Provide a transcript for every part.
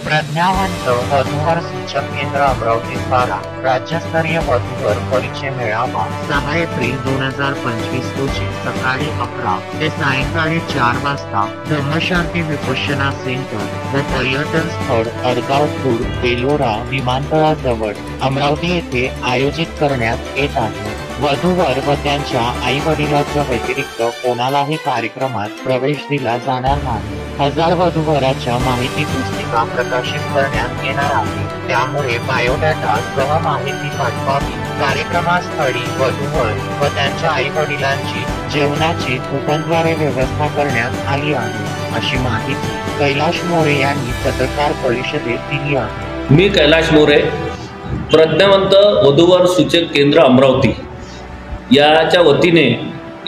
प्रज्ञावंत वधूवर सूचक केंद्र अमरावती द्वारा राज्यस्तरीय वधूवर परिचय मेळावा 6 एप्रिल 2025 रोजी सकाळी 11 ते सायंकाळी 4 वाजता धम्मशांती विपश्यना सेंटर व पर्यटन स्थळ अडगाव खुर्द बेलोरा विमानतळाजवळ अमरावती येथे आयोजित करण्यात येत आहे। वधूवर व त्यांच्या आई वडिलांच्या व्यतिरिक्त कोणालाही कार्यक्रमात प्रवेश दिला जाणार नाही। हजार वधूवराच्या माहिती पुस्तिका प्रकाशित करण्यात येणार आहे, त्यामुळे बायोडाटा सह माहिती पाठवावी। कार्यक्रमास्थळी वधूवर व त्यांच्या आई वडिलांची जेवणाची कुपनद्वारे व्यवस्था करण्यात आली आहे, अशी माहिती कैलाश मोरे यांनी पत्रकार परिषदेत दिली आहे। मी कैलाश मोरे, प्रज्ञावंत वधूवर सूचक केंद्र अमरावती याच्या वतीने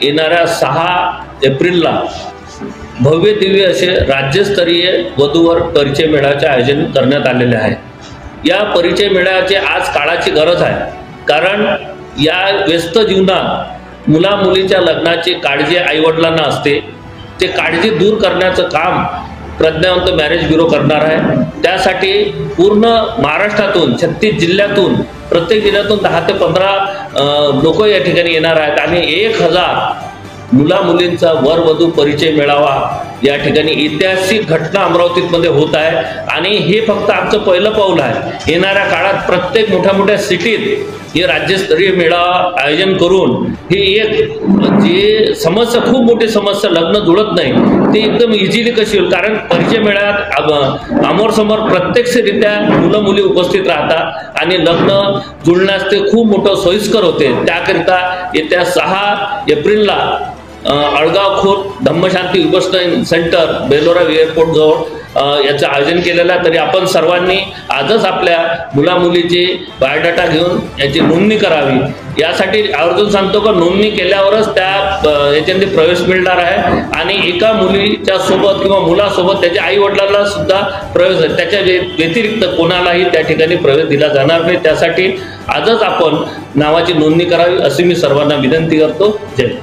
येणाऱ्या 6 एप्रिलला भव्य दिव्य असे राज्यस्तरीय वधूवर परिचय मेळाव्याचे आयोजन करण्यात आलेले आहे। या परिचय मेळाव्याची आज काळाची गरज आहे, कारण या व्यस्त जीवनात मुला मुलीच्या लग्नाची काळजी आईवडिलांना असते। ते काळजी दूर करण्याचं काम प्रज्ञावंत मॅरेज ब्युरो करणार आहे। त्यासाठी पूर्ण महाराष्ट्रातून 36 जिल्ह्यातून प्रत्येक जिल्ह्यातून 10 ते 15 लोक या ठिकाणी येणार आहेत आणि 1000 मुला मुलींचा वर वधू परिचय मेळावा या ठिकाणी ऐतिहासिक घटना अमरावतीमध्ये होत आहे। आणि हे फक्त आमचं पहिलं पाऊल आहे। येणाऱ्या काळात प्रत्येक मोठ्या सिटीत हे राज्यस्तरीय मेळावा आयोजन करून हे एक जे समस्या, खूप मोठी समस्या लग्न जुळत नाही, ते एकदम इझिली कशी होईल, कारण परिचय मेळाव्यात आमोरसमोर प्रत्यक्षरित्या मुलं मुली उपस्थित राहतात आणि लग्न जुळण्यास ते खूप मोठं सोयीस्कर होते। त्याकरिता येत्या 6 एप्रिलला अडगाव खुर्द धम्मशांती विपश्यना सेंटर बेलोरा एअरपोर्ट जवळ याचं आयोजन केलेलं आहे। तरी आपण सर्वांनी आजच आपल्या मुला मुलीची बायोडाटा घेऊन याची नोंदणी करावी। यासाठी आवर्जून सांगतो की नोंदणी केल्यावरच त्या याच्यामध्ये प्रवेश मिळणार आहे आणि एका मुलीच्या सोबत किंवा मुलासोबत त्याच्या आई वडिलांना सुद्धा प्रवेश आहे, त्याच्या व्यतिरिक्त कोणालाही त्या ठिकाणी प्रवेश दिला जाणार नाही। त्यासाठी आजच आपण नावाची नोंदणी करावी अशी मी सर्वांना विनंती करतो। जय